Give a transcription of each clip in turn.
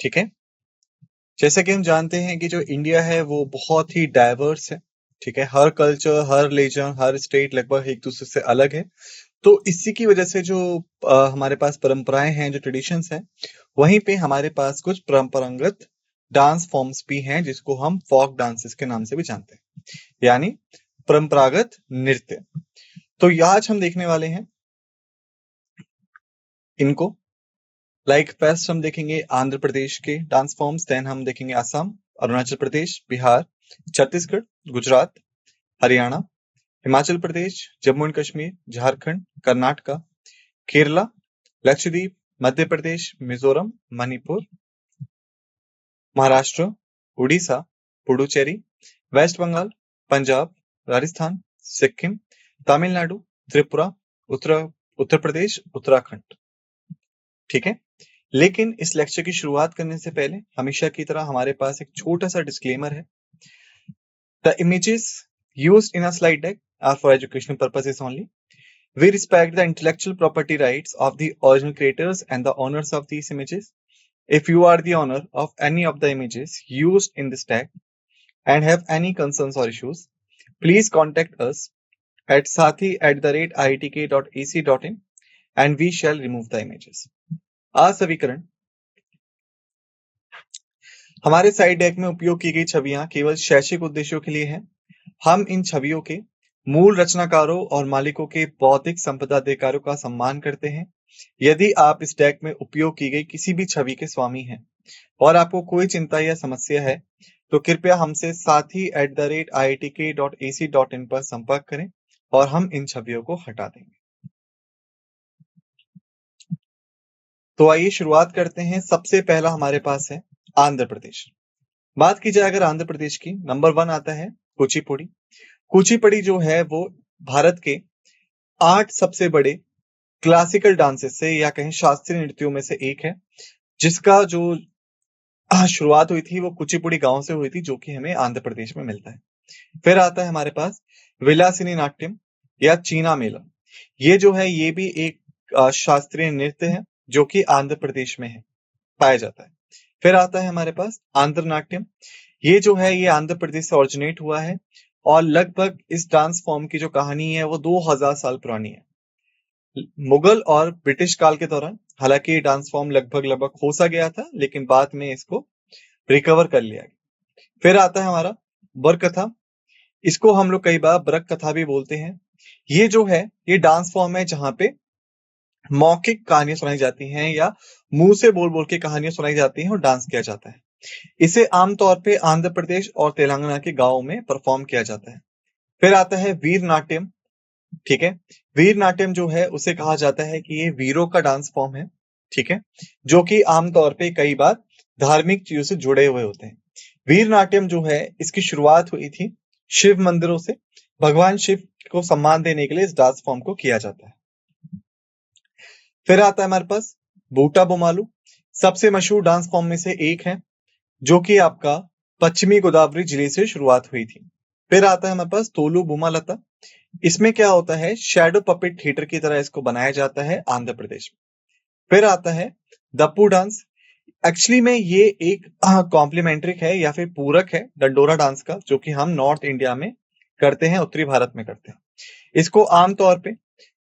ठीक है। जैसे कि हम जानते हैं कि जो इंडिया है वो बहुत ही डाइवर्स है, ठीक है। हर कल्चर, हर रिलीजन, हर स्टेट लगभग एक दूसरे से अलग है। तो इसी की वजह से जो हमारे पास परंपराएं हैं, जो ट्रेडिशंस हैं, वहीं पे हमारे पास कुछ परंपरागत डांस फॉर्म्स भी हैं जिसको हम फोक डांसेस के नाम से भी जानते हैं, यानी परंपरागत नृत्य। तो ये आज हम देखने वाले हैं इनको। लाइक फर्स्ट हम देखेंगे आंध्र प्रदेश के डांस फॉर्म्स, देन हम देखेंगे असम, अरुणाचल प्रदेश, बिहार, छत्तीसगढ़, गुजरात, हरियाणा, हिमाचल प्रदेश, जम्मू एंड कश्मीर, झारखंड, कर्नाटका, केरला, लक्षद्वीप, मध्य प्रदेश, मिजोरम, मणिपुर, महाराष्ट्र, उड़ीसा, पुडुचेरी, वेस्ट बंगाल, पंजाब, राजस्थान, सिक्किम, तमिलनाडु, त्रिपुरा, उत्तर उत्तर प्रदेश, उत्तराखंड। ठीक है। लेकिन इस लेक्चर की शुरुआत करने से पहले हमेशा की तरह हमारे पास एक छोटा सा डिस्क्लेमर है। The images used in a slide deck are for educational purposes only. We respect the intellectual property rights of the original creators and the owners of these images. If you are the owner of any of the images used in this tag and have any concerns or issues, please contact us at sathi@iitk.ac.in and we shall remove the images. असवीकरण। हमारे side deck में उपयोग की गई छवियां केवल शैक्षिक उद्देश्यों के लिए हैं। हम इन छवियों के मूल रचनाकारों और मालिकों के बौद्धिक संपदा अधिकारों का सम्मान करते हैं। यदि आप इस डेक में उपयोग की गई किसी भी छवि के स्वामी हैं और आपको कोई चिंता या समस्या है तो कृपया हमसे sathi@iitk.ac.in पर संपर्क करें और हम इन छवियों को हटा देंगे। तो आइए शुरुआत करते हैं। सबसे पहला हमारे पास है आंध्र प्रदेश। बात की जाए अगर आंध्र प्रदेश की, नंबर 1 आता है कुचिपुड़ी। कुचिपुड़ी जो है वो भारत के 8 सबसे बड़े क्लासिकल डांसेस से या कहीं शास्त्रीय नृत्यों में से एक है, जिसका जो शुरुआत हुई थी वो कुचिपुड़ी गांव से हुई थी, जो कि हमें आंध्र प्रदेश में मिलता है। फिर आता है हमारे पास विलासिनी नाट्यम या चीना मेला। ये जो है ये भी एक शास्त्रीय नृत्य है जो कि आंध्र प्रदेश में है, पाया जाता है। फिर आता है हमारे पास आंध्र नाट्यम। ये जो है ये आंध्र प्रदेश से ऑरिजिनेट हुआ है और लगभग इस डांस फॉर्म की जो कहानी है वो 2000 साल पुरानी है। मुगल और ब्रिटिश काल के दौरान हालांकि ये डांस फॉर्म लगभग खोसा गया था, लेकिन बाद में इसको रिकवर कर लिया गया। फिर आता है हमारा बर कथा। इसको हम लोग कई बार ब्रक कथा भी बोलते हैं। ये जो है ये डांस फॉर्म है जहां पे मौखिक कहानियां सुनाई जाती हैं या मुंह से बोल बोल के कहानियां सुनाई जाती हैं और डांस किया जाता है। इसे आमतौर पे आंध्र प्रदेश और तेलंगाना के गांवों में परफॉर्म किया जाता है। फिर आता है वीर नाट्यम। ठीक है। वीर नाट्यम जो है उसे कहा जाता है कि ये वीरों का डांस फॉर्म है, ठीक है, जो कि आमतौर पे कई बार धार्मिक चीजों से जुड़े हुए होते हैं। वीर नाट्यम जो है इसकी शुरुआत हुई थी शिव मंदिरों से। भगवान शिव को सम्मान देने के लिए इस डांस फॉर्म को किया जाता है। फिर आता है हमारे पास बूटा बोमालू। सबसे मशहूर डांस फॉर्म में से एक है जो कि आपका पश्चिमी गोदावरी जिले से शुरुआत हुई थी। फिर आता है हमारे पास तोलू बुमालता। इसमें क्या होता है, शैडो पपेट थिएटर की तरह इसको बनाया जाता है आंध्र प्रदेश में। फिर आता है दप्पू डांस। एक्चुअली में ये एक कॉम्प्लीमेंट्री है या फिर पूरक है डंडोरा डांस का, जो कि हम नॉर्थ इंडिया में करते हैं, उत्तरी भारत में करते हैं। इसको आमतौर पे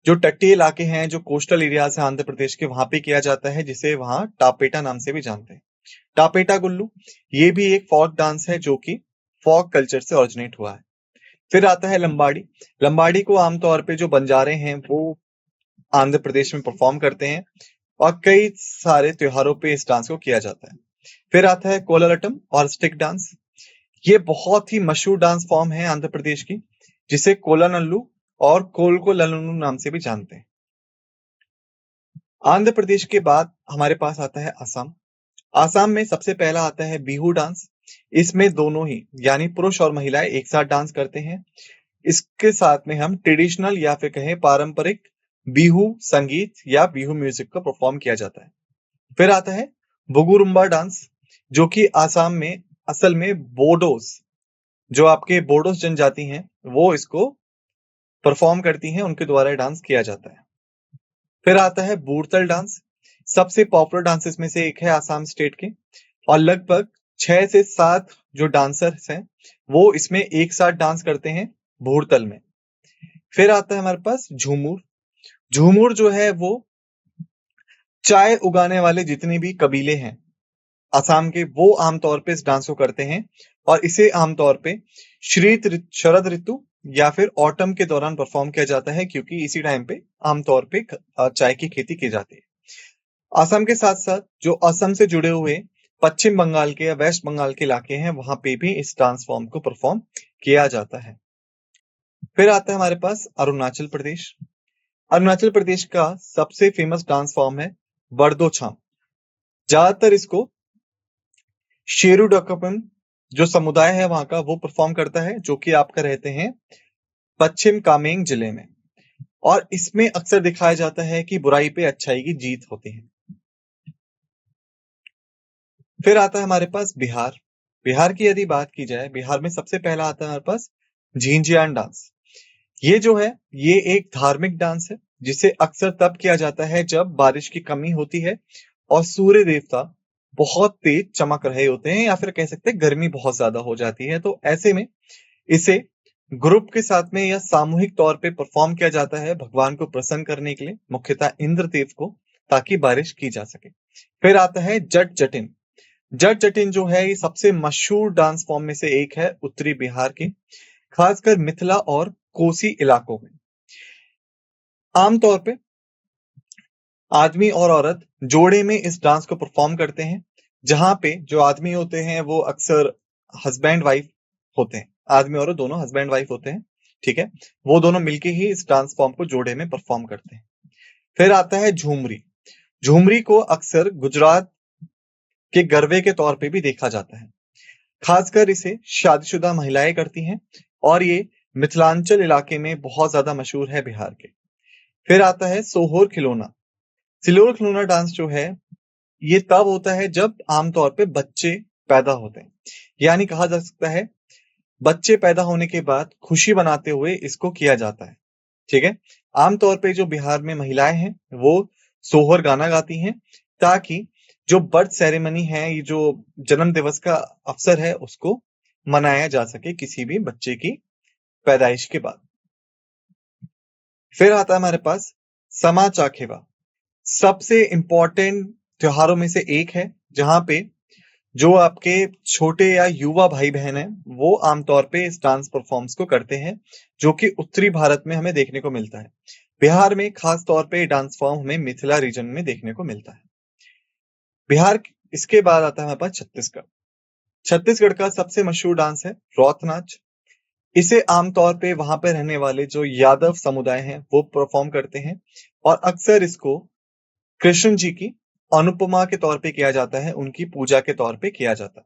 जो तटीय इलाके हैं, जो कोस्टल एरियाज है आंध्र प्रदेश के, वहां पे किया जाता है, जिसे वहां टापेटा नाम से भी जानते हैं। टापेटा गुल्लू ये भी एक फोक डांस है जो कि फोक कल्चर से ओरिजिनेट हुआ है। फिर आता है लंबाड़ी। लंबाड़ी को आमतौर पे जो बंजारे हैं वो आंध्र प्रदेश में परफॉर्म करते हैं और कई सारे त्योहारों पे इस डांस को किया जाता है। फिर आता है कोलाटम और स्टिक डांस। ये बहुत ही मशहूर डांस फॉर्म है आंध्र प्रदेश की, जिसे कोलानल्लू और कोलकोलल्लू नाम से भी जानते हैं। आंध्र प्रदेश के बाद हमारे पास आता है असम। आसाम में सबसे पहला आता है बिहू डांस। इसमें दोनों ही यानी पुरुष और महिलाएं एक साथ डांस करते हैं। इसके साथ में हम ट्रेडिशनल या फिर कहें पारंपरिक बिहू संगीत या बिहू म्यूजिक को परफॉर्म किया जाता है। फिर आता है बुगुरुम्बा डांस, जो कि आसाम में असल में बोडोस, जो आपके बोडोस जनजाति हैं, वो इसको परफॉर्म करती हैं, उनके द्वारा डांस किया जाता है। फिर आता है बूड़तल डांस। सबसे पॉपुलर डांसेस में से एक है आसाम स्टेट के, और लगभग 6 से 7 जो डांसर्स हैं वो इसमें एक साथ डांस करते हैं भूरतल में। फिर आता है हमारे पास झूमुर। झूमुर जो है वो चाय उगाने वाले जितने भी कबीले हैं असम के, वो आमतौर पे इस डांस को करते हैं, और इसे आमतौर पे शरद ऋतु या फिर ऑटम के दौरान परफॉर्म किया जाता है, क्योंकि इसी टाइम पे आमतौर पे चाय की खेती की जाती है। असम के साथ साथ जो असम से जुड़े हुए पश्चिम बंगाल के या वेस्ट बंगाल के इलाके हैं, वहां पे भी इस डांस फॉर्म को परफॉर्म किया जाता है। फिर आता है हमारे पास अरुणाचल प्रदेश। अरुणाचल प्रदेश का सबसे फेमस डांस फॉर्म है बर्दोछाम। ज्यादातर इसको शेरू डकपन जो समुदाय है वहां का वो परफॉर्म करता है, जो कि आपका रहते हैं पश्चिम कामेंग जिले में, और इसमें अक्सर दिखाया जाता है कि बुराई पे अच्छाई की जीत होती है। फिर आता है हमारे पास बिहार। बिहार की यदि बात की जाए, बिहार में सबसे पहला आता है हमारे पास झिंझियान डांस। ये जो है ये एक धार्मिक डांस है, जिसे अक्सर तब किया जाता है जब बारिश की कमी होती है और सूर्य देवता बहुत तेज चमक रहे होते हैं, या फिर कह सकते हैं गर्मी बहुत ज्यादा हो जाती है। तो ऐसे में इसे ग्रुप के साथ में या सामूहिक तौर पे परफॉर्म किया जाता है भगवान को प्रसन्न करने के लिए, मुख्यतः इंद्रदेव को, ताकि बारिश की जा सके। फिर आता है जट जटिन। जट जटिन जो है ये सबसे मशहूर डांस फॉर्म में से एक है उत्तरी बिहार के, खासकर मिथिला और कोसी इलाकों में। आमतौर पे आदमी और औरत जोड़े में इस डांस को परफॉर्म करते हैं, जहां पे जो आदमी होते हैं वो अक्सर हस्बैंड वाइफ होते हैं, आदमी और दोनों हस्बैंड वाइफ होते हैं, ठीक है। वो दोनों मिलके ही इस डांस फॉर्म को जोड़े में परफॉर्म करते हैं। फिर आता है झूमरी। झूमरी को अक्सर गुजरात के गरबे के तौर पे भी देखा जाता है, खासकर इसे शादीशुदा महिलाएं करती हैं, और ये मिथिलांचल इलाके में बहुत ज्यादा मशहूर है बिहार के। फिर आता है सोहोर खिलौना। सिलोर खिलौना डांस जो है ये तब होता है जब आमतौर पे बच्चे पैदा होते हैं, यानी कहा जा सकता है बच्चे पैदा होने के बाद खुशी मनाते हुए इसको किया जाता है, ठीक है। आमतौर पे जो बिहार में महिलाएं हैं वो सोहर गाना गाती हैं, ताकि जो बर्थ सेरेमनी है, ये जो जन्म दिवस का अवसर है, उसको मनाया जा सके किसी भी बच्चे की पैदाइश के बाद। फिर आता है हमारे पास समा चाखेवा। सबसे इंपॉर्टेंट त्योहारों में से एक है, जहां पे जो आपके छोटे या युवा भाई बहन हैं वो आमतौर पे इस डांस परफॉर्म्स को करते हैं, जो कि उत्तरी भारत में हमें देखने को मिलता है। बिहार में खास तौर पे डांस फॉर्म हमें मिथिला रीजन में देखने को मिलता है। बिहार इसके बाद आता है हमारे पास छत्तीसगढ़। छत्तीसगढ़ का सबसे मशहूर डांस है रौत नाच। इसे आमतौर पे वहां पे रहने वाले जो यादव समुदाय हैं वो परफॉर्म करते हैं, और अक्सर इसको कृष्ण जी की अनुपमा के तौर पे किया जाता है, उनकी पूजा के तौर पे किया जाता है।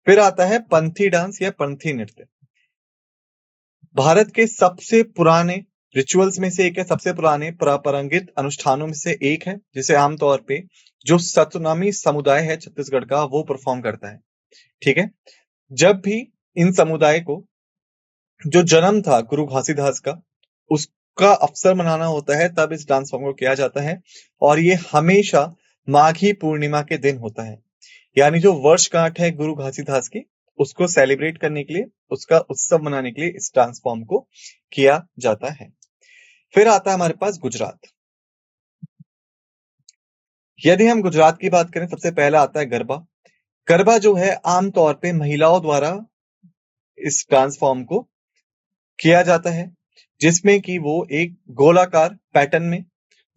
फिर आता है पंथी डांस या पंथी नृत्य। भारत के सबसे पुराने रिचुअल्स में से एक है, सबसे पुराने परंपरागत अनुष्ठानों में से एक है, जिसे आमतौर पे जो सतनामी समुदाय है छत्तीसगढ़ का वो परफॉर्म करता है, ठीक है। जब भी इन समुदाय को जो जन्म था गुरु घासीदास का, उसका अवसर मनाना होता है, तब इस डांस फॉर्म को किया जाता है, और ये हमेशा माघी पूर्णिमा के दिन होता है, यानी जो वर्षगांठ है गुरु घासीदास की, उसको सेलिब्रेट करने के लिए, उसका उत्सव मनाने के लिए इस डांस फॉर्म को किया जाता है। फिर आता है हमारे पास गुजरात। यदि हम गुजरात की बात करें, सबसे पहला आता है गरबा। गरबा जो है आमतौर पे महिलाओं द्वारा इस डांस फॉर्म को किया जाता है, जिसमें कि वो एक गोलाकार पैटर्न में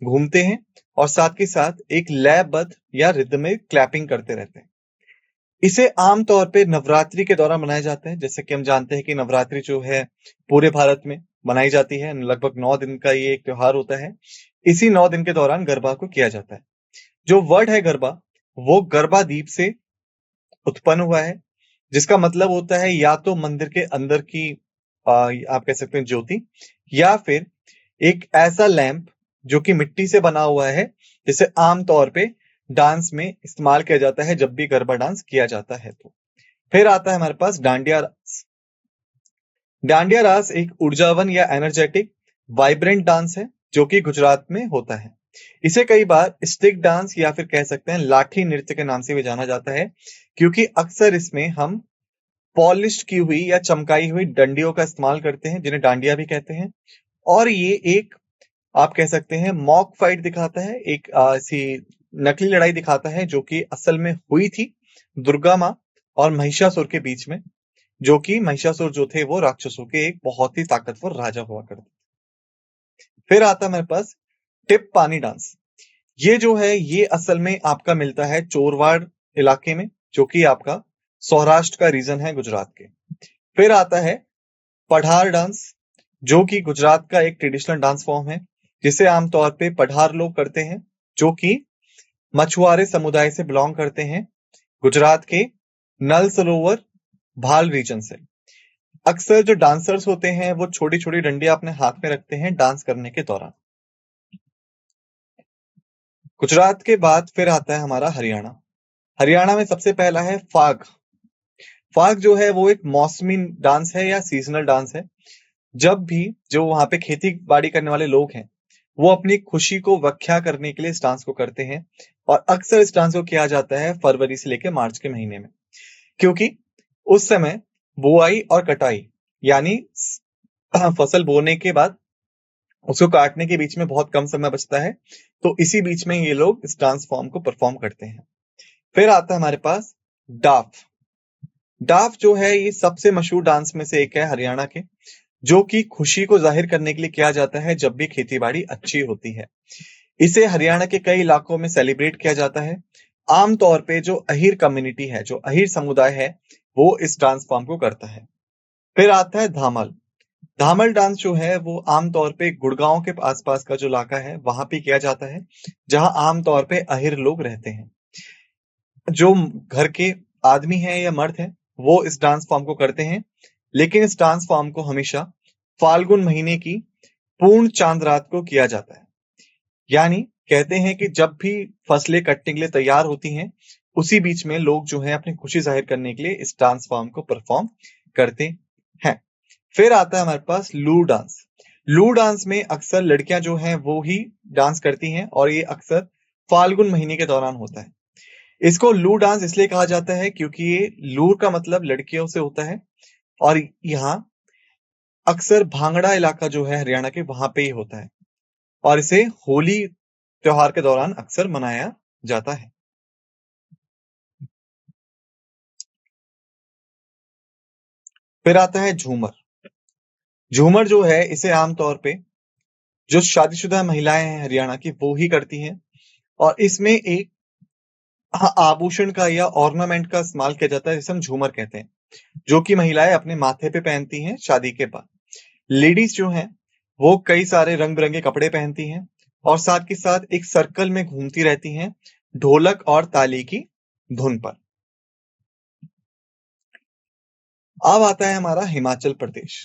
घूमते हैं और साथ के साथ एक लयबद्ध या रिदम में क्लैपिंग करते रहते हैं। इसे आमतौर पे नवरात्रि के दौरान मनाया जाता है। जैसे कि हम जानते हैं कि नवरात्रि जो है पूरे भारत में मनाई जाती है, लगभग 9 दिन का ये एक त्योहार होता है। इसी 9 दिन के दौरान गरबा को किया जाता है। जो वर्ड है गरबा, वो गरबा द्वीप से उत्पन्न हुआ है, जिसका मतलब होता है या तो मंदिर के अंदर की आप कह सकते हैं ज्योति, या फिर एक ऐसा लैंप जो कि मिट्टी से बना हुआ है, जिसे आमतौर पे डांस में इस्तेमाल किया जाता है जब भी गरबा डांस किया जाता है। तो फिर आता है हमारे पास डांडिया रास। डांडिया रास एक ऊर्जावन या एनर्जेटिक वाइब्रेंट डांस है, जो कि गुजरात में होता है। इसे कई बार स्टिक डांस या फिर कह सकते हैं लाठी नृत्य के नाम से भी जाना जाता है, क्योंकि अक्सर इसमें हम पॉलिश की हुई या चमकाई हुई डंडियों का इस्तेमाल करते हैं, जिन्हें डांडिया भी कहते हैं। और ये एक आप कह सकते हैं मॉक फाइट दिखाता है, एक ऐसी नकली लड़ाई दिखाता है जो कि असल में हुई थी दुर्गा माँ और महिषासुर के बीच में, जो कि महिषासुर जो थे वो राक्षसों के एक बहुत ही ताकतवर राजा हुआ करते। फिर आता है मेरे पास टिप पानी डांस। ये जो है ये असल में आपका मिलता है चोरवाड़ इलाके में, जो कि आपका सौराष्ट्र का रीजन है गुजरात के। फिर आता है पठार डांस, जो कि गुजरात का एक ट्रेडिशनल डांस फॉर्म है, जिसे आमतौर पे पठार लोग करते हैं, जो कि मछुआरे समुदाय से बिलोंग करते हैं, गुजरात के नल सरोवर भाल रीजन से। अक्सर जो डांसर्स होते हैं वो छोटी छोटी डंडियां अपने हाथ में रखते हैं डांस करने के दौरान। गुजरात के बाद फिर आता है हमारा हरियाणा। हरियाणा में सबसे पहला है फाग। फाग जो है वो एक मौसमी डांस है या सीजनल डांस है। जब भी जो वहां पे खेती बाड़ी करने वाले लोग हैं वो अपनी खुशी को व्याख्या करने के लिए इस डांस को करते हैं, और अक्सर इस डांस को किया जाता है फरवरी से लेकर मार्च के महीने में, क्योंकि उस समय बुआई और कटाई यानी फसल बोने के बाद उसको काटने के बीच में बहुत कम समय बचता है, तो इसी बीच में ये लोग इस डांस फॉर्म को परफॉर्म करते हैं। फिर आता है हमारे पास डाफ। डाफ जो है ये सबसे मशहूर डांस में से एक है हरियाणा के, जो कि खुशी को जाहिर करने के लिए किया जाता है जब भी खेतीबाड़ी अच्छी होती है। इसे हरियाणा के कई इलाकों में सेलिब्रेट किया जाता है। आमतौर पे जो अहीर कम्युनिटी है, जो अहीर समुदाय है, वो इस डांस फॉर्म को करता है। फिर आता है धामल। धामल डांस जो है वो आमतौर पे गुड़गांव के आसपास का जो इलाका है वहां पे किया जाता है, जहां आमतौर पे अहीर लोग रहते हैं। जो घर के आदमी है या मर्द है वो इस डांस फॉर्म को करते हैं, लेकिन इस डांस फॉर्म को हमेशा फाल्गुन महीने की पूर्ण चांद रात को किया जाता है। यानी कहते हैं कि जब भी फसलें कटने के लिए तैयार होती हैं, उसी बीच में लोग जो है अपनी खुशी जाहिर करने के लिए इस डांस फॉर्म को परफॉर्म करते हैं। फिर आता है हमारे पास लू डांस। लू डांस में अक्सर लड़कियां जो हैं वो ही डांस करती हैं, और ये अक्सर फाल्गुन महीने के दौरान होता है। इसको लू डांस इसलिए कहा जाता है क्योंकि ये लूर का मतलब लड़कियों से होता है, और यहाँ अक्सर भांगड़ा इलाका जो है हरियाणा के वहां पे ही होता है, और इसे होली त्योहार के दौरान अक्सर मनाया जाता है। फिर आता है झूमर। झूमर जो है इसे आमतौर पे जो शादीशुदा महिलाएं हैं हरियाणा की वो ही करती हैं, और इसमें एक आभूषण का या ऑर्नामेंट का इस्तेमाल किया जाता है, जिसे हम झूमर कहते हैं, जो कि महिलाएं अपने माथे पे पहनती हैं शादी के बाद। लेडीज जो हैं वो कई सारे रंग बिरंगे कपड़े पहनती हैं, और साथ के साथ एक सर्कल में घूमती रहती हैं ढोलक और ताली की धुन पर। अब आता है हमारा हिमाचल प्रदेश।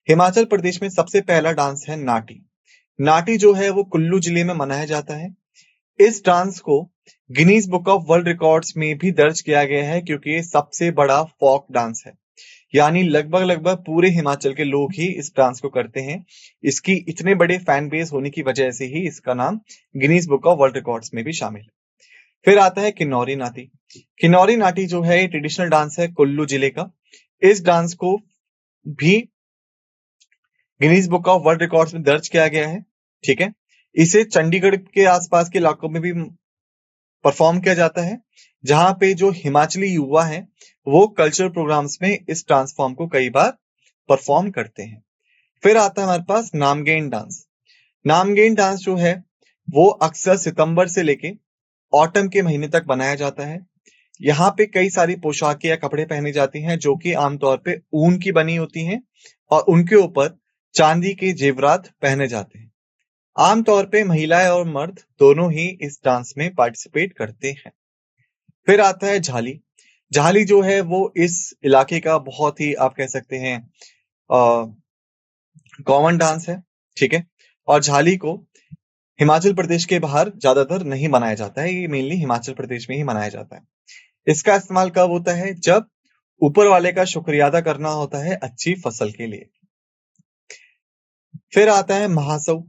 हिमाचल प्रदेश में सबसे पहला डांस है नाटी। नाटी जो है वो कुल्लू जिले में मनाया जाता है। इस डांस को Guinness book of world records में भी दर्ज किया गया है, क्योंकि ये सबसे बड़ा फोक डांस है। यानी लगभग लगभग पूरे हिमाचल के लोग ही इस डांस को करते हैं। इसकी इतने बड़े फैन बेस होने की वजह से ही इसका नाम Guinness book of world records में भी शामिल है। फिर आता है किन्नौरी नाटी। किन्नौरी नाटी जो है ये ट्रेडिशनल डांस है कुल्लू जिले का। इस डांस को भी Guinness book of world records में दर्ज किया गया है। ठीक है, इसे चंडीगढ़ के आसपास के इलाकों में भी परफॉर्म किया जाता है, जहां पे जो हिमाचली युवा हैं वो कल्चरल प्रोग्राम्स में इस डांस फॉर्म को कई बार परफॉर्म करते हैं। फिर आता है हमारे पास नामगेन डांस। नामगेन डांस जो है वो अक्सर सितंबर से लेके ऑटम के महीने तक बनाया जाता है। यहाँ पे कई सारी पोशाकें या कपड़े पहने जाती हैं जो कि आमतौर पे ऊन की बनी होती हैं, और उनके ऊपर चांदी के जेवरात पहने जाते हैं। आमतौर पे महिलाएं और मर्द दोनों ही इस डांस में पार्टिसिपेट करते हैं। फिर आता है झाली। झाली जो है वो इस इलाके का बहुत ही आप कह सकते हैं कॉमन डांस है। ठीक है, और झाली को हिमाचल प्रदेश के बाहर ज्यादातर नहीं मनाया जाता है, ये मेनली हिमाचल प्रदेश में ही मनाया जाता है। इसका इस्तेमाल कब होता है? जब ऊपर वाले का शुक्रिया अदा करना होता है अच्छी फसल के लिए। फिर आता है महासव।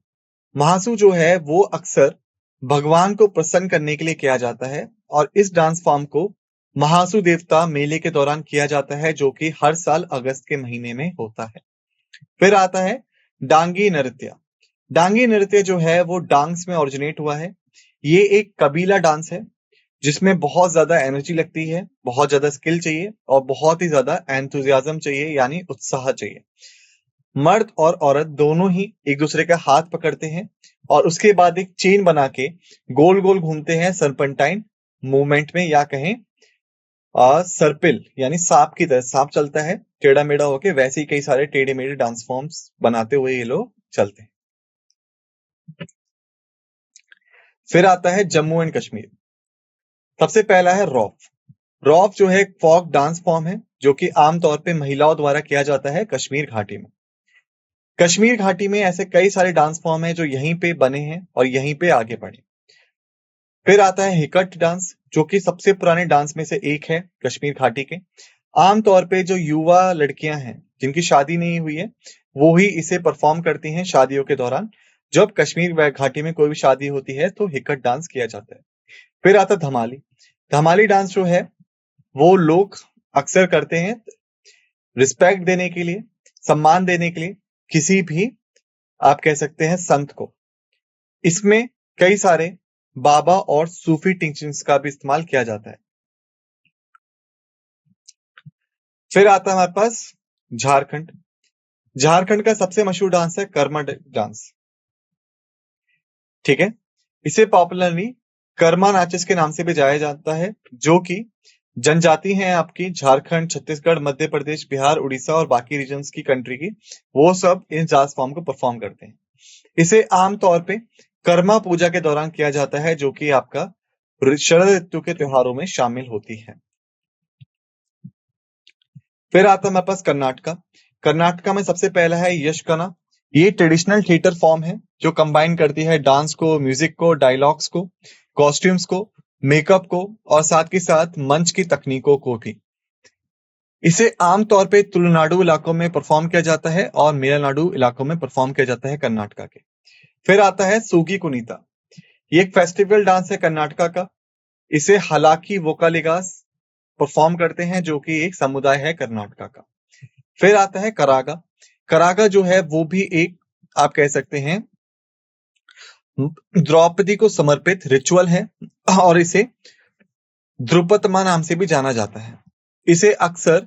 महासू जो है वो अक्सर भगवान को प्रसन्न करने के लिए किया जाता है और इस डांस फॉर्म को महासू देवता मेले के दौरान किया जाता है, जो कि हर साल अगस्त के महीने में होता है। फिर आता है डांगी नृत्य। डांगी नृत्य जो है वो डांग्स में ओरिजिनेट हुआ है। ये एक कबीला डांस है जिसमें बहुत ज्यादा एनर्जी लगती है, बहुत ज्यादा स्किल चाहिए और बहुत ही ज्यादा एंथुजियाज्म चाहिए, यानी उत्साह चाहिए। मर्द और औरत दोनों ही एक दूसरे का हाथ पकड़ते हैं और उसके बाद एक चेन बना के गोल गोल घूमते हैं सर्पेंटाइन मूवमेंट में, या कहें सर्पिल यानी सांप की तरह। सांप चलता है टेढ़ा मेढ़ा होके, वैसे ही कई सारे टेढ़े मेढ़े डांस फॉर्म्स बनाते हुए ये लोग चलते हैं। फिर आता है जम्मू एंड कश्मीर। सबसे पहला है रौफ। रौफ जो है एक फोक डांस फॉर्म है जो कि आमतौर पे महिलाओं द्वारा किया जाता है कश्मीर घाटी में। कश्मीर घाटी में ऐसे कई सारे डांस फॉर्म हैं जो यहीं पे बने हैं और यहीं पे आगे बढ़े। फिर आता है हिकट डांस, जो कि सबसे पुराने डांस में से एक है कश्मीर घाटी के। आमतौर पे जो युवा लड़कियां हैं जिनकी शादी नहीं हुई है वो ही इसे परफॉर्म करती हैं शादियों के दौरान। जब कश्मीर घाटी में कोई भी शादी होती है तो हिकट डांस किया जाता है। फिर आता धमाली। धमाली डांस जो है वो लोग अक्सर करते हैं रिस्पेक्ट देने के लिए, सम्मान देने के लिए किसी भी, आप कह सकते हैं, संत को। इसमें कई सारे बाबा और सूफी टीचिंग्स का भी इस्तेमाल किया जाता है। फिर आता है हमारे पास झारखंड। झारखंड का सबसे मशहूर डांस है कर्मा डांस। ठीक है, इसे पॉपुलरली कर्मा नाचेस के नाम से भी जाया जाता है, जो कि जनजाति हैं आपकी झारखंड, छत्तीसगढ़, मध्य प्रदेश, बिहार, उड़ीसा और बाकी रीजन्स की कंट्री की, वो सब इस डांस फॉर्म को परफॉर्म करते हैं। इसे आमतौर पे कर्मा पूजा के दौरान किया जाता है, जो कि आपका शरद ऋतु के त्योहारों में शामिल होती है। फिर आता है हमारे पास कर्नाटका। कर्नाटका में सबसे पहला है यक्षगान। ये ट्रेडिशनल थिएटर फॉर्म है जो कंबाइन करती है डांस को, म्यूजिक को, डायलॉग्स को, कॉस्ट्यूम्स को, मेकअप को और साथ के साथ मंच की तकनीकों को भी। इसे आमतौर पे तुलुनाडु इलाकों में परफॉर्म किया जाता है और मेलनाडु इलाकों में परफॉर्म किया जाता है कर्नाटका के। फिर आता है सूगी कुनीता। ये एक फेस्टिवल डांस है कर्नाटका का। इसे हालाकी वोकालिगास परफॉर्म करते हैं, जो कि एक समुदाय है कर्नाटका का। फिर आता है करागा। करागा जो है वो भी एक, आप कह सकते हैं, द्रौपदी को समर्पित रिचुअल है और इसे ध्रुपदमा नाम से भी जाना जाता है। इसे अक्सर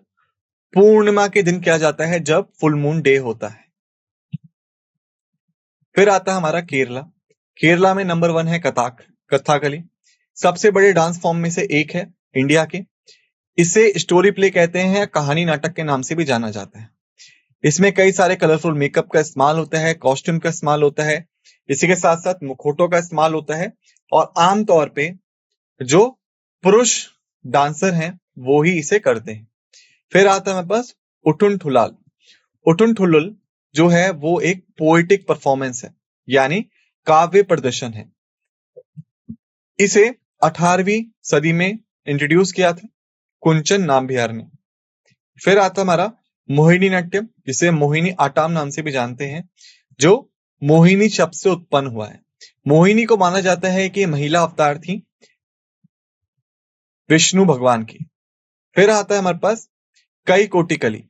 पूर्णिमा के दिन किया जाता है जब फुल मून डे होता है। फिर आता है हमारा केरला। केरला में नंबर 1 है कथकली। सबसे बड़े डांस फॉर्म में से एक है इंडिया के। इसे स्टोरी प्ले कहते हैं, कहानी नाटक के नाम से भी जाना जाता है। इसमें कई सारे कलरफुल मेकअप का इस्तेमाल होता है, कॉस्ट्यूम का इस्तेमाल होता है, इसी के साथ साथ मुखौटों का इस्तेमाल होता है और आमतौर पे जो पुरुष डांसर हैं वो ही इसे करते हैं। फिर आता है हमारे पास उठुन ठुलाल। उठुन ठुलुल जो है वो एक पोएटिक परफॉर्मेंस है, यानी काव्य प्रदर्शन है। इसे 18वीं सदी में इंट्रोड्यूस किया था कुंचन नाम्बियार ने। फिर आता हमारा मोहिनी नाट्यम, जिसे मोहिनी आट्टम नाम से भी जानते हैं, जो मोहिनी शब्द से उत्पन्न हुआ है। मोहिनी को माना जाता है कि महिला अवतार थी विष्णु भगवान की। फिर आता है हमारे पास कई कोटिकली।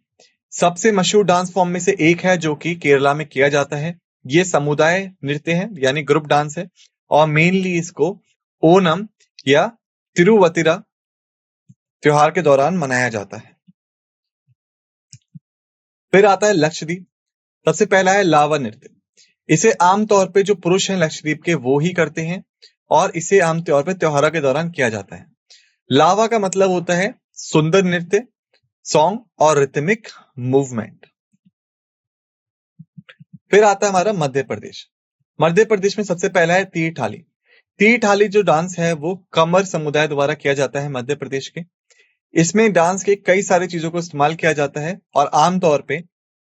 सबसे मशहूर डांस फॉर्म में से एक है जो कि केरला में किया जाता है। ये समुदाय नृत्य है, यानी ग्रुप डांस है और मेनली इसको ओनम या तिरुवतिरा त्योहार के दौरान मनाया जाता है। फिर आता है लक्षद्वीप। सबसे पहला है लावा नृत्य। इसे आमतौर पे जो पुरुष हैं लक्षद्वीप के वो ही करते हैं और इसे आमतौर पे त्योहारों के दौरान किया जाता है। लावा का मतलब होता है सुंदर नृत्य, सॉन्ग और रिथमिक मूवमेंट। फिर आता है हमारा मध्य प्रदेश। मध्य प्रदेश में सबसे पहला है तीर ठाली। तीर ठाली जो डांस है वो कमर समुदाय द्वारा किया जाता है मध्य प्रदेश के। इसमें डांस के कई सारी चीजों को इस्तेमाल किया जाता है और आमतौर पे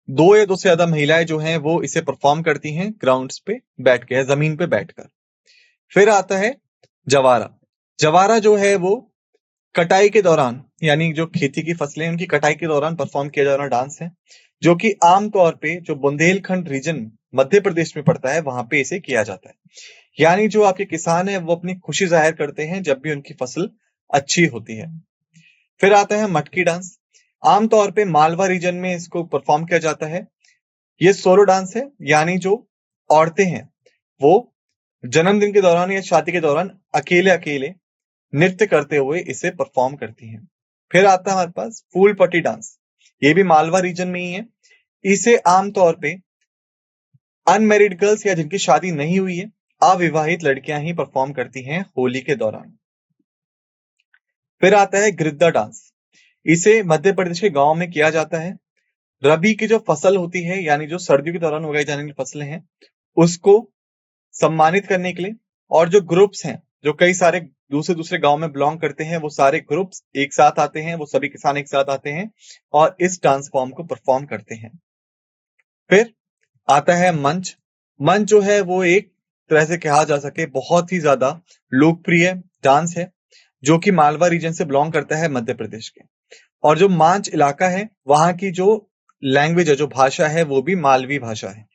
2 या 2 से ज्यादा महिलाएं जो हैं वो इसे परफॉर्म करती हैं ग्राउंड्स पे बैठ के या जमीन पे बैठकर। फिर आता है जवारा। जवारा जो है वो कटाई के दौरान यानी जो खेती की फसलें उनकी कटाई के दौरान परफॉर्म किया जा रहा डांस है, जो कि आमतौर पे जो बुंदेलखंड रीजन मध्य प्रदेश में पड़ता है वहां पे इसे किया जाता है। यानी जो आपके किसान है वो अपनी खुशी जाहिर करते हैं जब भी उनकी फसल अच्छी होती है। फिर आता है मटकी डांस। आमतौर पे मालवा रीजन में इसको परफॉर्म किया जाता है। ये सोलो डांस है, यानी जो औरतें हैं वो जन्मदिन के दौरान या शादी के दौरान अकेले अकेले नृत्य करते हुए इसे परफॉर्म करती हैं। फिर आता है हमारे पास फूल पट्टी डांस। ये भी मालवा रीजन में ही है। इसे आमतौर पे अनमैरिड गर्ल्स या जिनकी शादी नहीं हुई है, अविवाहित लड़कियां ही परफॉर्म करती हैं होली के दौरान। फिर आता है गिद्दा डांस। इसे मध्य प्रदेश के गांव में किया जाता है। रबी की जो फसल होती है, यानी जो सर्दियों के दौरान उगाई जाने वाली फसलें हैं, उसको सम्मानित करने के लिए, और जो ग्रुप्स हैं जो कई सारे दूसरे दूसरे गांव में बिलोंग करते हैं, वो सारे ग्रुप्स एक साथ आते हैं, वो सभी किसान एक साथ आते हैं और इस डांस फॉर्म को परफॉर्म करते हैं। फिर आता है मंच। मंच जो है वो एक तरह से कहा जा सके बहुत ही ज्यादा लोकप्रिय डांस है, जो कि मालवा रीजन से बिलोंग करता है मध्य प्रदेश के। और जो मांच इलाका है वहां की जो लैंग्वेज है, जो भाषा है, वो भी मालवी भाषा है।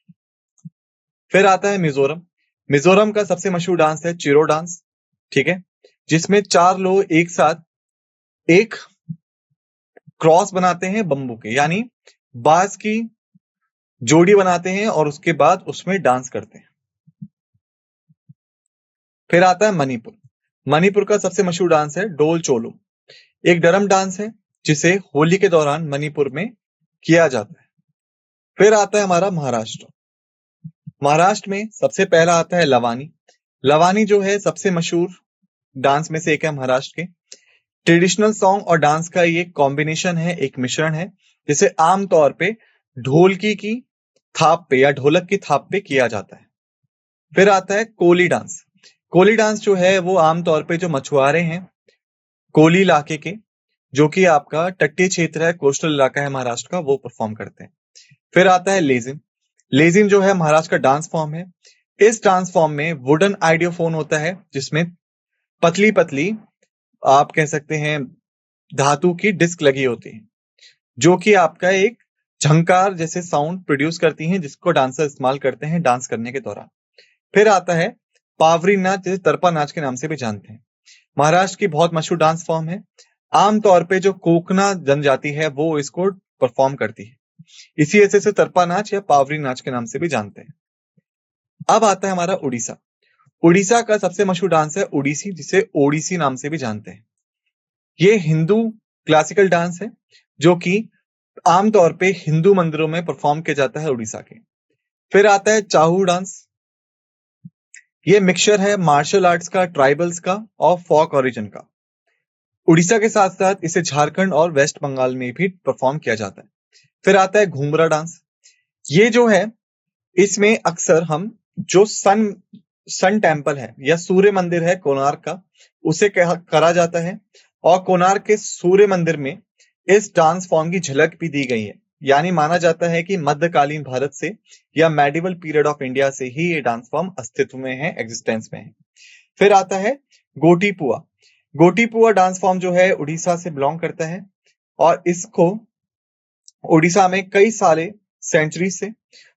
फिर आता है मिजोरम। मिजोरम का सबसे मशहूर डांस है चिरो डांस, ठीक है, जिसमें 4 लोग एक साथ एक क्रॉस बनाते हैं बम्बू के, यानी बांस की जोड़ी बनाते हैं और उसके बाद उसमें डांस करते हैं। फिर आता है मणिपुर। मणिपुर का सबसे मशहूर डांस है डोल चोलो। एक डरम डांस है जिसे होली के दौरान मणिपुर में किया जाता है। फिर आता है हमारा महाराष्ट्र। महाराष्ट्र में सबसे पहला आता है लवानी। लवानी जो है सबसे मशहूर डांस में से एक है महाराष्ट्र के। ट्रेडिशनल सॉन्ग और डांस का ये कॉम्बिनेशन है, एक मिश्रण है, जिसे आमतौर पे ढोलकी की थाप पे या ढोलक की थाप पे किया जाता है। फिर आता है कोली डांस। कोली डांस जो है वो आमतौर पे जो मछुआरे हैं कोली इलाके के, जो कि आपका तटीय क्षेत्र है, कोस्टल इलाका है महाराष्ट्र का, वो परफॉर्म करते हैं। फिर आता है लेजिम। लेजिम जो है महाराष्ट्र का डांस फॉर्म है। इस डांस फॉर्म में वुडन आइडियोफोन होता है, जिसमें पतली पतली आप कह सकते हैं धातु की डिस्क लगी होती है, जो कि आपका एक झंकार जैसे साउंड प्रोड्यूस करती हैं, जिसको डांसर इस्तेमाल करते हैं डांस करने के दौरान। फिर आता है पावरी नाच, जिसे तरपा नाच के नाम से भी जानते हैं। महाराष्ट्र की बहुत मशहूर डांस फॉर्म है। आमतौर पे जो कोकना जनजाति है वो इसको परफॉर्म करती है, इसी वजह से तरपा नाच या पावरी नाच के नाम से भी जानते हैं। अब आता है हमारा उड़ीसा। उड़ीसा का सबसे मशहूर डांस है उड़ीसी, जिसे ओडिसी नाम से भी जानते हैं। ये हिंदू क्लासिकल डांस है, जो कि आमतौर पे हिंदू मंदिरों में परफॉर्म किया जाता है उड़ीसा के। फिर आता है चाहू डांस। ये मिक्सचर है मार्शल आर्ट्स का, ट्राइबल्स का और फोक ओरिजिन का। उड़ीसा के साथ साथ इसे झारखंड और वेस्ट बंगाल में भी परफॉर्म किया जाता है। फिर आता है घूमरा डांस। ये जो है इसमें अक्सर हम जो सन टेम्पल है या सूर्य मंदिर है कोणार्क का, उसे करा जाता है, और कोणार्क के सूर्य मंदिर में इस डांस फॉर्म की झलक भी दी गई है। यानी माना जाता है कि मध्यकालीन भारत से या मेडिवल पीरियड ऑफ इंडिया से ही ये डांस फॉर्म अस्तित्व में है, एग्जिस्टेंस में है। फिर आता है गोटीपुआ। गोटीपुआ डांस फॉर्म जो है उड़ीसा से बिलोंग करता है, और इसको उड़ीसा में कई सारे सेंचुरी से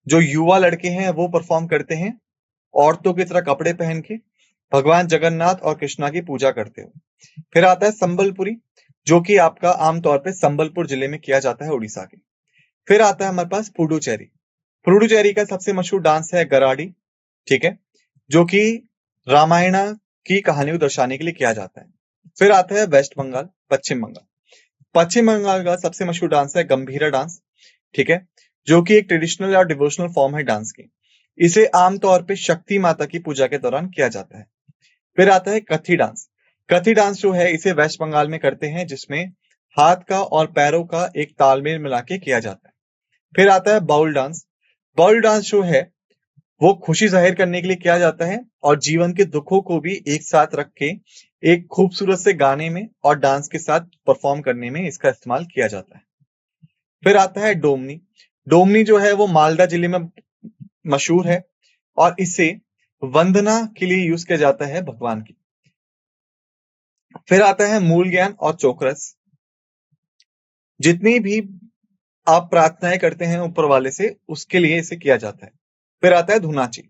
जो युवा लड़के हैं वो परफॉर्म करते हैं, औरतों की तरह कपड़े पहन के भगवान जगन्नाथ और कृष्णा की पूजा करते हुए। फिर आता है संबलपुरी, जो कि आपका आमतौर पे संबलपुर जिले में किया जाता है उड़ीसा के। फिर आता है हमारे पास पुडुचेरी। पुडुचेरी का सबसे मशहूर डांस है गराडी, ठीक है, जो कि रामायण की कहानी को दर्शाने के लिए किया जाता है। फिर आता है वेस्ट बंगाल, पश्चिम बंगाल। पश्चिम बंगाल का सबसे मशहूर डांस है गंभीरा डांस, ठीक है, जो कि एक ट्रेडिशनल और डिवोशनल फॉर्म है डांस की। इसे आमतौर पे शक्ति माता की पूजा के दौरान किया जाता है। फिर आता है कथी डांस। कथी डांस जो है इसे वेस्ट बंगाल में करते हैं, जिसमें हाथ का और पैरों का एक तालमेल मिला के किया जाता है। फिर आता है बाउल डांस। बाउल डांस जो है वो खुशी जाहिर करने के लिए किया जाता है, और जीवन के दुखों को भी एक साथ रख के एक खूबसूरत से गाने में और डांस के साथ परफॉर्म करने में इसका इस्तेमाल किया जाता है। फिर आता है डोमनी। डोमनी जो है वो मालदा जिले में मशहूर है, और इसे वंदना के लिए यूज किया जाता है भगवान की। फिर आता है मूल ज्ञान और चोकरस। जितनी भी आप प्रार्थनाएं करते हैं ऊपर वाले से, उसके लिए इसे किया जाता है। फिर आता है धुनाची।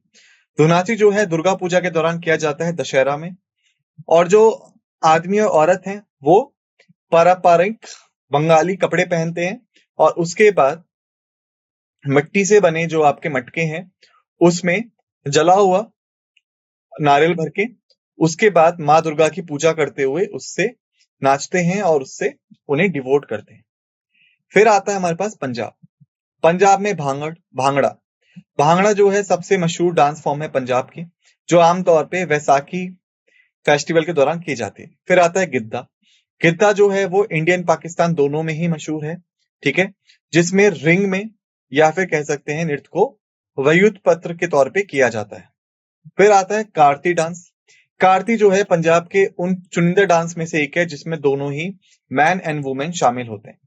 धुनाची जो है दुर्गा पूजा के दौरान किया जाता है, दशहरा में। और जो आदमी और औरत हैं वो पारंपरिक बंगाली कपड़े पहनते हैं, और उसके बाद मिट्टी से बने जो आपके मटके हैं उसमें जला हुआ नारियल भर के, उसके बाद माँ दुर्गा की पूजा करते हुए उससे नाचते हैं और उससे उन्हें डिवोट करते हैं। फिर आता है हमारे पास पंजाब। पंजाब में भांगड़ा। भांगड़ा जो है सबसे मशहूर डांस फॉर्म है पंजाब की, जो आमतौर पे वैसाखी फेस्टिवल के दौरान की जाती है। फिर आता है गिद्दा। गिद्दा जो है वो इंडियन पाकिस्तान दोनों में ही मशहूर है, ठीक है, जिसमें रिंग में या फिर कह सकते हैं नृत्य को व्युत्पन्न पत्र के तौर पे किया जाता है। फिर आता है कारती डांस। कारती जो है पंजाब के उन चुनिंदा डांस में से एक है जिसमें दोनों ही मैन एंड वुमेन शामिल होते हैं।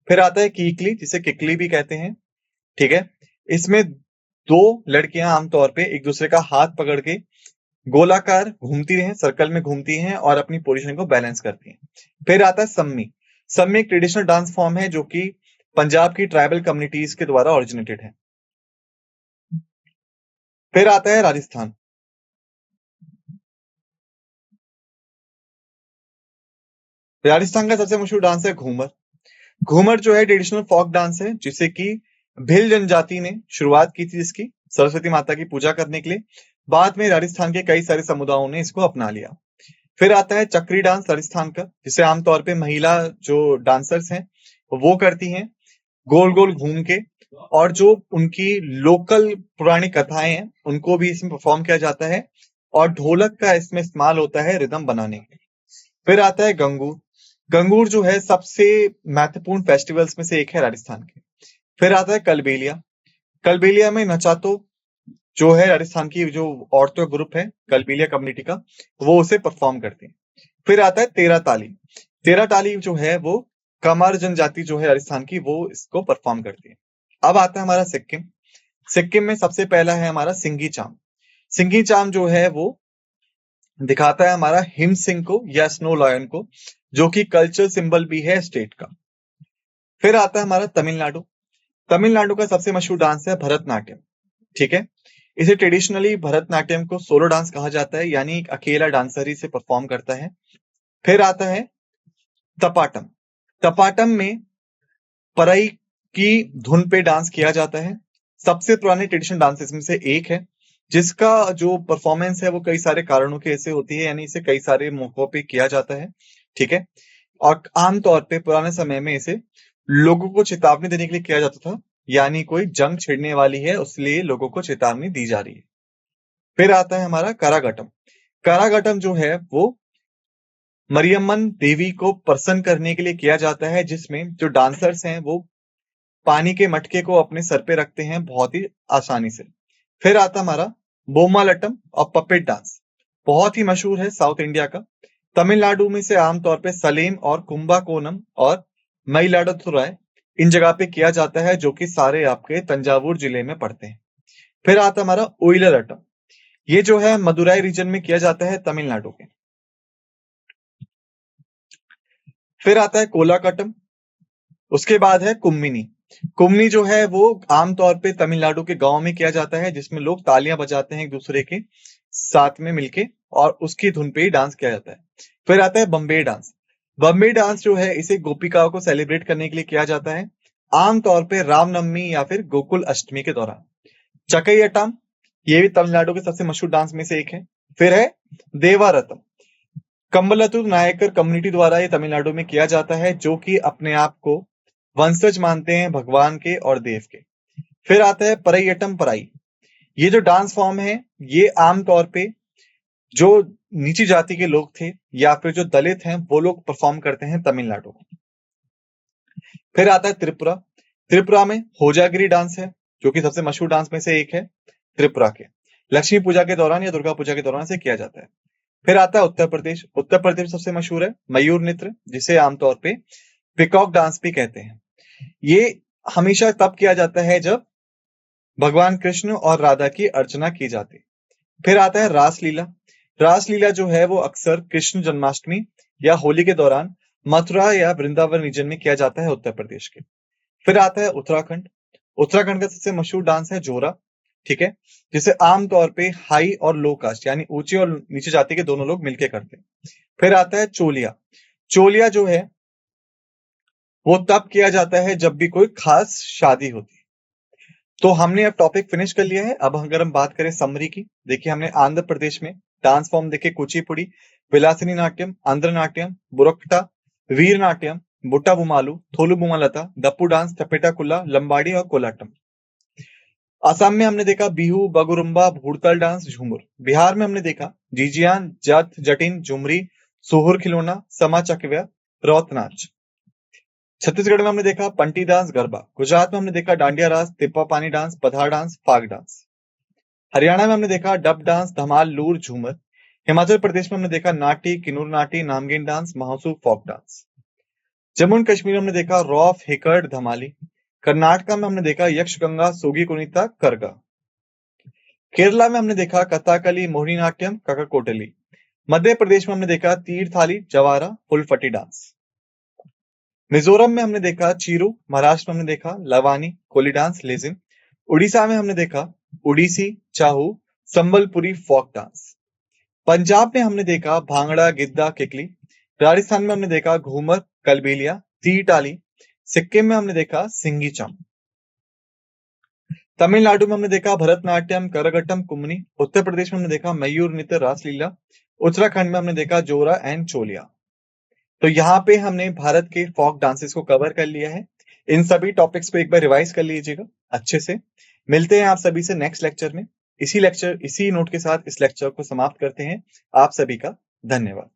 फिर आता है कीकली, जिसे किकली भी कहते हैं, ठीक है। इसमें दो लड़कियां आमतौर पे एक दूसरे का हाथ पकड़ के गोलाकार घूमती हैं, सर्कल में घूमती हैं और अपनी पोजीशन को बैलेंस करती हैं। फिर आता है सम्मी। सम्मी एक ट्रेडिशनल डांस फॉर्म है जो कि पंजाब की ट्राइबल कम्युनिटीज के द्वारा ओरिजिनेटेड है। फिर आता है राजस्थान। राजस्थान का सबसे मशहूर डांस है घूमर। घूमर जो है ट्रेडिशनल फोक डांस है जिसे कि भिल जनजाति ने शुरुआत की थी इसकी, सरस्वती माता की पूजा करने के लिए। बाद में राजस्थान के कई सारे समुदायों ने इसको अपना लिया। फिर आता है चक्री डांस राजस्थान का, जिसे आमतौर पे महिला जो डांसर्स हैं वो करती हैं गोल गोल घूम के, और जो उनकी लोकल पुरानी कथाएं हैं उनको भी इसमें परफॉर्म किया जाता है, और ढोलक का इसमें इस्तेमाल होता है रिदम बनाने के लिए। फिर आता है गंगूर। गंगूर जो है सबसे महत्वपूर्ण फेस्टिवल्स में से एक है राजस्थान के। फिर आता है कलबेलिया। कलबेलिया में नचातो जो है राजस्थान की जो औरतों का ग्रुप है कलबेलिया कम्युनिटी का, वो उसे परफॉर्म करते हैं। फिर आता है तेरा ताली। तेरा ताली जो है वो कमर जनजाति जो है राजस्थान की, वो इसको परफॉर्म करती है। अब आता है हमारा सिक्किम। सिक्किम में सबसे पहला है हमारा सिंगी चाम। सिंगी चाम जो है वो दिखाता है हमारा हिम सिंह को या स्नो लॉयन को, जो कि कल्चर सिंबल भी है स्टेट का। फिर आता है हमारा तमिलनाडु। तमिलनाडु का सबसे मशहूर डांस है भरतनाट्यम, ठीक है। इसे ट्रेडिशनली भरतनाट्यम को सोलो डांस कहा जाता है, यानी एक अकेला डांसर ही इसे परफॉर्म करता है। फिर आता है तपाटम। तपाटम में परई की धुन पे डांस किया जाता है। सबसे पुराने ट्रेडिशनल डांसेस में से एक है, जिसका जो परफॉर्मेंस है वो कई सारे कारणों की ऐसे होती है, यानी इसे कई सारे मौकों पे किया जाता है, ठीक है। और आमतौर पे पुराने समय में इसे लोगों को चेतावनी देने के लिए किया जाता था, यानी कोई जंग छिड़ने वाली है उसलिए लोगों को चेतावनी दी जा रही है। फिर आता है हमारा करागटम। करागटम जो है वो मरियम्मन देवी को प्रसन्न करने के लिए किया जाता है, जिसमें जो डांसर्स हैं वो पानी के मटके को अपने सर पे रखते हैं बहुत ही आसानी से। फिर आता हमारा बोमालट्टम और पपेट डांस, बहुत ही मशहूर है साउथ इंडिया का। तमिलनाडु में से आमतौर पे सलेम और कुंभाकोनम और मयिलाडुथुराई इन जगह पे किया जाता है, जो कि सारे आपके तंजावुर जिले में पड़ते हैं। फिर आता हमारा ओइलरटम। ये जो है मदुराई रीजन में किया जाता है तमिलनाडु के। फिर आता है कोलाकटम। उसके बाद है कुम्मिनी। कुम्मिनी जो है वो आमतौर पे तमिलनाडु के गांव में किया जाता है, जिसमें लोग तालियां बजाते हैं एक दूसरे के साथ में मिलके, और उसकी धुन पे ही डांस किया जाता है। फिर आता है बम्बे डांस। बम्बे डांस जो है इसे गोपिकाओं को सेलिब्रेट करने के लिए किया जाता है, आमतौर पे रामनवमी या फिर गोकुल अष्टमी के दौरान। चकैयटम, ये भी तमिलनाडु के सबसे मशहूर डांस में से एक है। फिर है देवारतम। कम्बलतुर नायकर कम्युनिटी द्वारा ये तमिलनाडु में किया जाता है, जो कि अपने आप को वंशज मानते हैं भगवान के और देव के। फिर आता है परैयटम पराई। ये जो डांस फॉर्म है ये आमतौर पे जो नीची जाति के लोग थे या फिर जो दलित हैं वो लोग परफॉर्म करते हैं तमिलनाडु में। फिर आता है त्रिपुरा। त्रिपुरा में होजागिरी डांस है, जो कि सबसे मशहूर डांस में से एक है त्रिपुरा के। लक्ष्मी पूजा के दौरान या दुर्गा पूजा के दौरान से किया जाता है। फिर आता है उत्तर प्रदेश। उत्तर प्रदेश सबसे मशहूर है मयूर नृत्य, जिसे आमतौर पे पिकॉक डांस भी कहते हैं। ये हमेशा तब किया जाता है जब भगवान कृष्ण और राधा की अर्चना की जाती है। फिर आता है रासलीला। रासलीला जो है वो अक्सर कृष्ण जन्माष्टमी या होली के दौरान मथुरा या वृंदावन रीजन में किया जाता है उत्तर प्रदेश के। फिर आता है उत्तराखंड। उत्तराखंड का सबसे मशहूर डांस है जोरा, ठीक है, जिसे आमतौर पे हाई और लो कास्ट यानी ऊंची और नीचे जाति के दोनों लोग मिलके करते हैं। फिर आता है चोलिया। चोलिया जो है वो तब किया जाता है जब भी कोई खास शादी होती है। तो हमने अब टॉपिक फिनिश कर लिया है। अब अगर हम बात करें समरी की, देखिए हमने आंध्र प्रदेश में डांस फॉर्म देखे कुचिपुड़ी, विलासिनी नाट्यम, आंध्र नाट्यम, बुरकटा, वीर नाट्यम, बुट्टा बुमालू, थोलू बुमालता, दप्पू डांस, टपेटा कुल्ला, लंबाड़ी और कोलाटम। असम में हमने देखा बिहू, बगुरुम्बा, भूड़ताल डांस, झूमर। बिहार में हमने देखा जीजियान, जट, जटिन, झुमरी, सोहुर खिलौना, समा चकव्या, रौत नाच। छत्तीसगढ़ में हमने देखा पंटी डांस, गरबा। गुजरात में हमने देखा डांडिया रास, तिप्पा पानी डांस, पधार डांस, फाग डांस। हरियाणा में हमने देखा डब डांस, धमाल, लूर, झूमर। हिमाचल प्रदेश में हमने देखा नाटी, किन्नूर नाटी, नामगीन डांस, महोत्सव, folk dance. Jammu and Kashmir में हमने देखा रॉफ, हिकड़, धमाली। कर्नाटका में हमने देखा यक्षगंगा, सोगी कुनिता, करगा। केरला में हमने देखा कथाकली, मोहिनी नाट्यम, ककाकोटली। मध्य प्रदेश में हमने देखा तीर्थाली, जवारा, फुलफटी डांस। मिजोरम में हमने देखा चीरू, महाराष्ट्र में हमने देखा लवानी, कोली डांस, लेजिम। उड़ीसा में हमने देखा उड़ीसी, चाहू, संबलपुरी, फोक डांस। पंजाब में हमने देखा भांगड़ा, गिद्दा, किकली। राजस्थान में हमने देखा घूमर, कलबेलिया, तीटाली। सिक्किम में हमने देखा सिंगी चम। तमिलनाडु में हमने देखा भरतनाट्यम, करगट्टम, कुमनी। उत्तर प्रदेश में हमने देखा मयूर नृत्य, रासलीला। उत्तराखंड में हमने देखा जोरा एंड चोलिया। तो यहाँ पे हमने भारत के फोक डांसेस को कवर कर लिया है। इन सभी टॉपिक्स को एक बार रिवाइज कर लीजिएगा अच्छे से। मिलते हैं आप सभी से नेक्स्ट लेक्चर में। इसी नोट के साथ इस लेक्चर को समाप्त करते हैं। आप सभी का धन्यवाद।